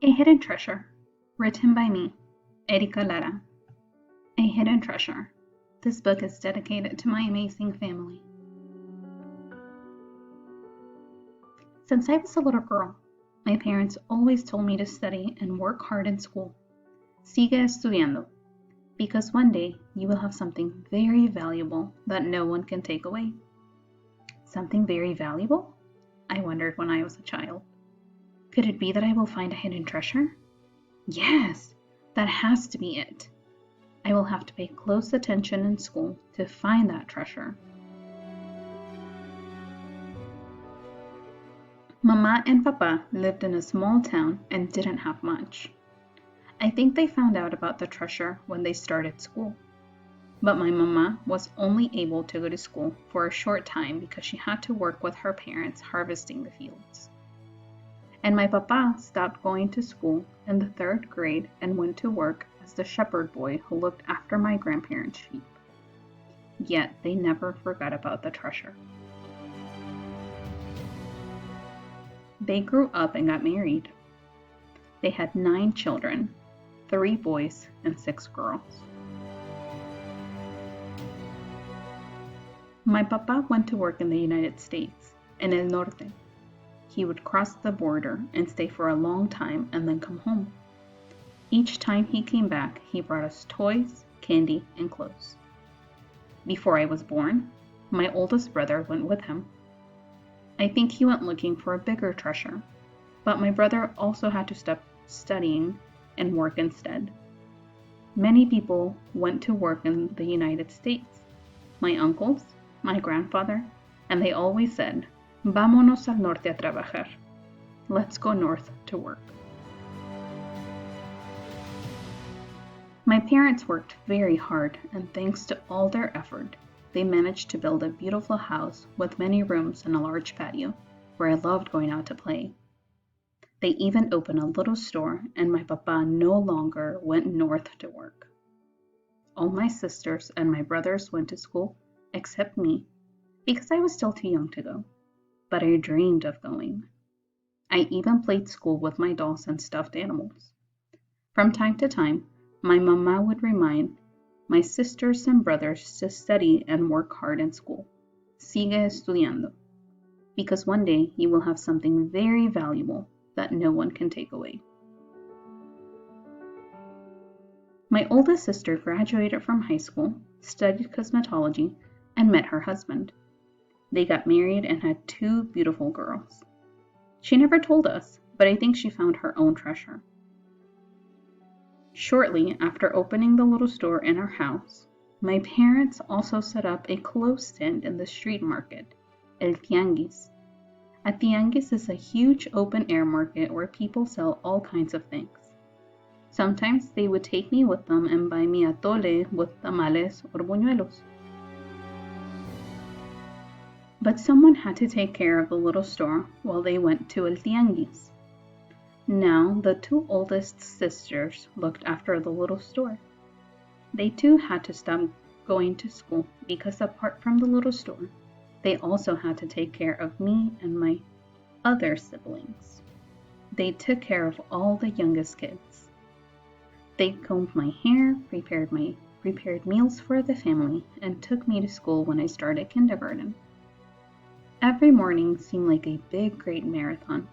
A Hidden Treasure, written by me, Erika Lara. A Hidden Treasure. This book is dedicated to my amazing family. Since I was a little girl, my parents always told me to study and work hard in school. Sigue estudiando, because one day you will have something very valuable that no one can take away. Something very valuable? I wondered when I was a child. Could it be that I will find a hidden treasure? Yes, that has to be it. I will have to pay close attention in school to find that treasure. Mama and Papa lived in a small town and didn't have much. I think they found out about the treasure when they started school. But my mama was only able to go to school for a short time because she had to work with her parents harvesting the fields. And my papa stopped going to school in the 3rd grade and went to work as the shepherd boy who looked after my grandparents' sheep. Yet they never forgot about the treasure. They grew up and got married. They had 9 children, 3 boys and 6 girls. My papa went to work in the United States, in El Norte. He would cross the border and stay for a long time and then come home. Each time he came back, he brought us toys, candy, and clothes. Before I was born, my oldest brother went with him. I think he went looking for a bigger treasure, but my brother also had to stop studying and work instead. Many people went to work in the United States. My uncles, my grandfather, and they always said, "Vámonos al norte a trabajar." Let's go north to work. My parents worked very hard, and thanks to all their effort, they managed to build a beautiful house with many rooms and a large patio, where I loved going out to play. They even opened a little store, and my papa no longer went north to work. All my sisters and my brothers went to school, except me, because I was still too young to go. But I dreamed of going. I even played school with my dolls and stuffed animals. From time to time, my mama would remind my sisters and brothers to study and work hard in school. Sigue estudiando, because one day you will have something very valuable that no one can take away. My oldest sister graduated from high school, studied cosmetology, and met her husband. They got married and had 2 beautiful girls. She never told us, but I think she found her own treasure. Shortly after opening the little store in our house, my parents also set up a clothes stand in the street market, El Tianguis. A tianguis is a huge open-air market where people sell all kinds of things. Sometimes they would take me with them and buy me atole with tamales or buñuelos. But someone had to take care of the little store while they went to El Tianguis. Now the 2 oldest sisters looked after the little store. They too had to stop going to school because apart from the little store, they also had to take care of me and my other siblings. They took care of all the youngest kids. They combed my hair, prepared meals for the family, and took me to school when I started kindergarten. Every morning seemed like a big, great marathon.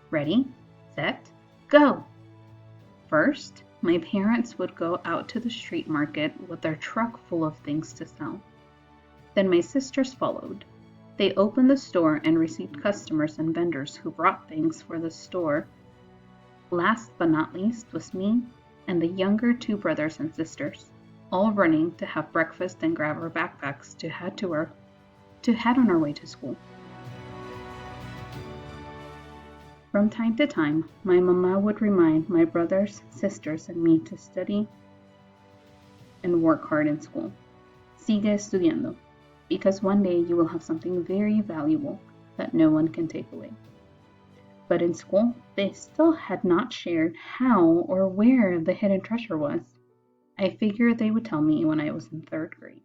Ready, set, go! First, my parents would go out to the street market with their truck full of things to sell. Then my sisters followed. They opened the store and received customers and vendors who brought things for the store. Last but not least was me and the younger 2 brothers and sisters, all running to have breakfast and grab our backpacks to head on our way to school. From time to time, my mama would remind my brothers, sisters, and me to study and work hard in school. Sigue estudiando, because one day you will have something very valuable that no one can take away. But in school, they still had not shared how or where the hidden treasure was. I figured they would tell me when I was in 3rd grade.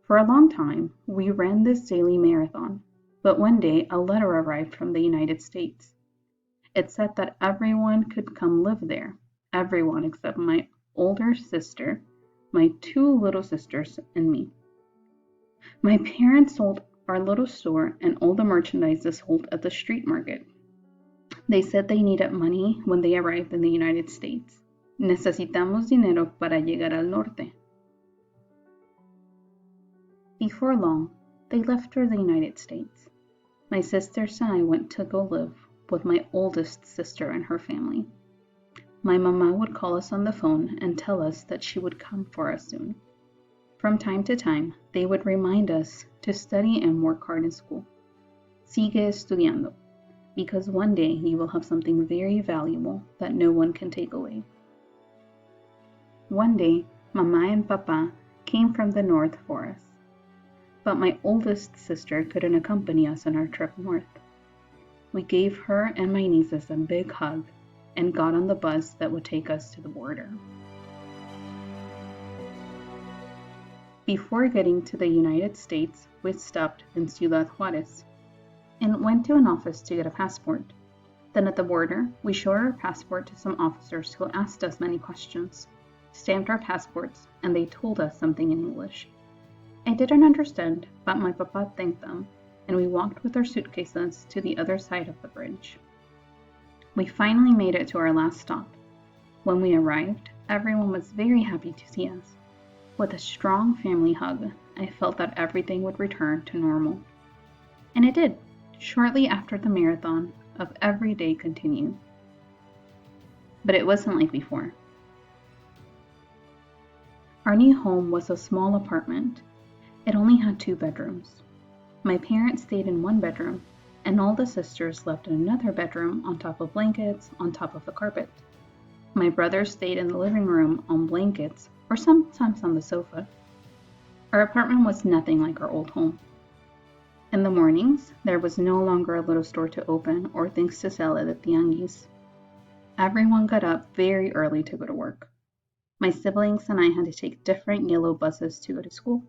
For a long time, we ran this daily marathon, but one day a letter arrived from the United States. It said that everyone could come live there. Everyone except my older sister, my two little sisters, and me. My parents sold our little store and all the merchandise is sold at the street market. They said they needed money when they arrived in the United States. Necesitamos dinero para llegar al norte. Before long, they left for the United States. My sisters and I went to go live with my oldest sister and her family. My mama would call us on the phone and tell us that she would come for us soon. From time to time, they would remind us to study and work hard in school. Sigue estudiando, because one day you will have something very valuable that no one can take away. One day, Mama and Papa came from the north for us, but my oldest sister couldn't accompany us on our trip north. We gave her and my nieces a big hug and got on the bus that would take us to the border. Before getting to the United States, we stopped in Ciudad Juarez and went to an office to get a passport. Then at the border, we showed our passport to some officers who asked us many questions, stamped our passports, and they told us something in English. I didn't understand, but my papa thanked them, and we walked with our suitcases to the other side of the bridge. We finally made it to our last stop. When we arrived, everyone was very happy to see us. With a strong family hug, I felt that everything would return to normal. And it did, shortly after the marathon of every day continued. But it wasn't like before. Our new home was a small apartment. It only had 2 bedrooms. My parents stayed in one bedroom, and all the sisters slept in another bedroom on top of blankets on top of the carpet. My brothers stayed in the living room on blankets or sometimes on the sofa. Our apartment was nothing like our old home. In the mornings, there was no longer a little store to open or things to sell at the tianguis. Everyone got up very early to go to work. My siblings and I had to take different yellow buses to go to school.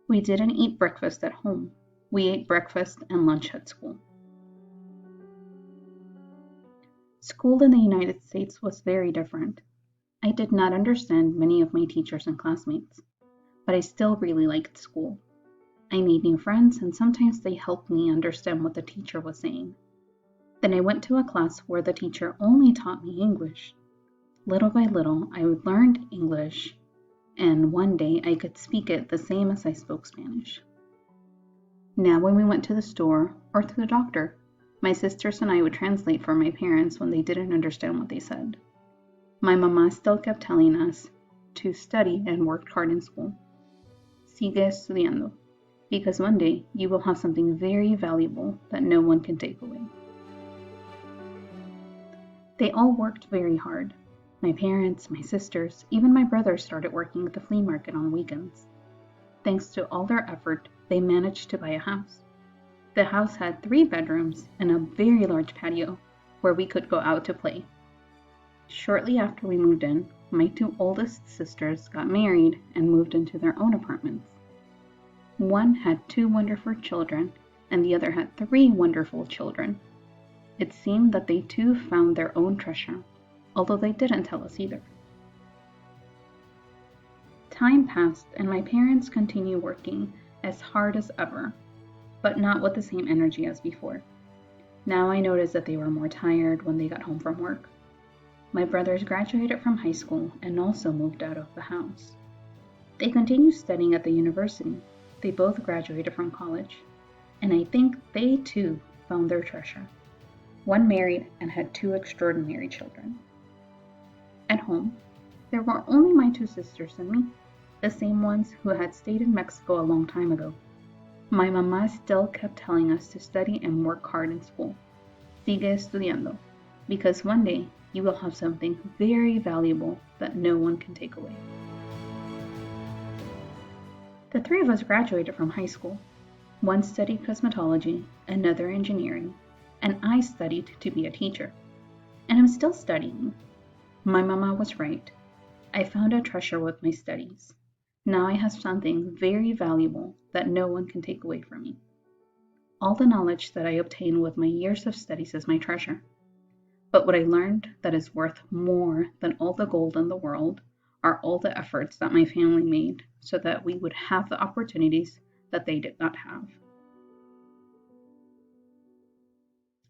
We didn't eat breakfast at home. We ate breakfast and lunch at school. School in the United States was very different. I did not understand many of my teachers and classmates, but I still really liked school. I made new friends and sometimes they helped me understand what the teacher was saying. Then I went to a class where the teacher only taught me English. Little by little, I learned English, and one day I could speak it the same as I spoke Spanish. Now when we went to the store or to the doctor, my sisters and I would translate for my parents when they didn't understand what they said. My mama still kept telling us to study and work hard in school. Sigue estudiando, because one day you will have something very valuable that no one can take away. They all worked very hard. My parents, my sisters, even my brother started working at the flea market on weekends. Thanks to all their effort, they managed to buy a house. The house had 3 bedrooms and a very large patio where we could go out to play. Shortly after we moved in, my 2 oldest sisters got married and moved into their own apartments. One had 2 wonderful children, and the other had 3 wonderful children. It seemed that they too found their own treasure, although they didn't tell us either. Time passed, and my parents continued working as hard as ever, but not with the same energy as before. Now I noticed that they were more tired when they got home from work. My brothers graduated from high school and also moved out of the house. They continued studying at the university. They both graduated from college, and I think they too found their treasure. One married and had 2 extraordinary children. At home, there were only my 2 sisters and me, the same ones who had stayed in Mexico a long time ago. My mama still kept telling us to study and work hard in school. Sigue estudiando, because one day you will have something very valuable that no one can take away. The 3 of us graduated from high school. One studied cosmetology, another engineering, and I studied to be a teacher. And I'm still studying. My mama was right. I found a treasure with my studies. Now I have something very valuable that no one can take away from me. All the knowledge that I obtained with my years of studies is my treasure. But what I learned that is worth more than all the gold in the world are all the efforts that my family made so that we would have the opportunities that they did not have.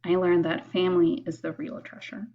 I learned that family is the real treasure.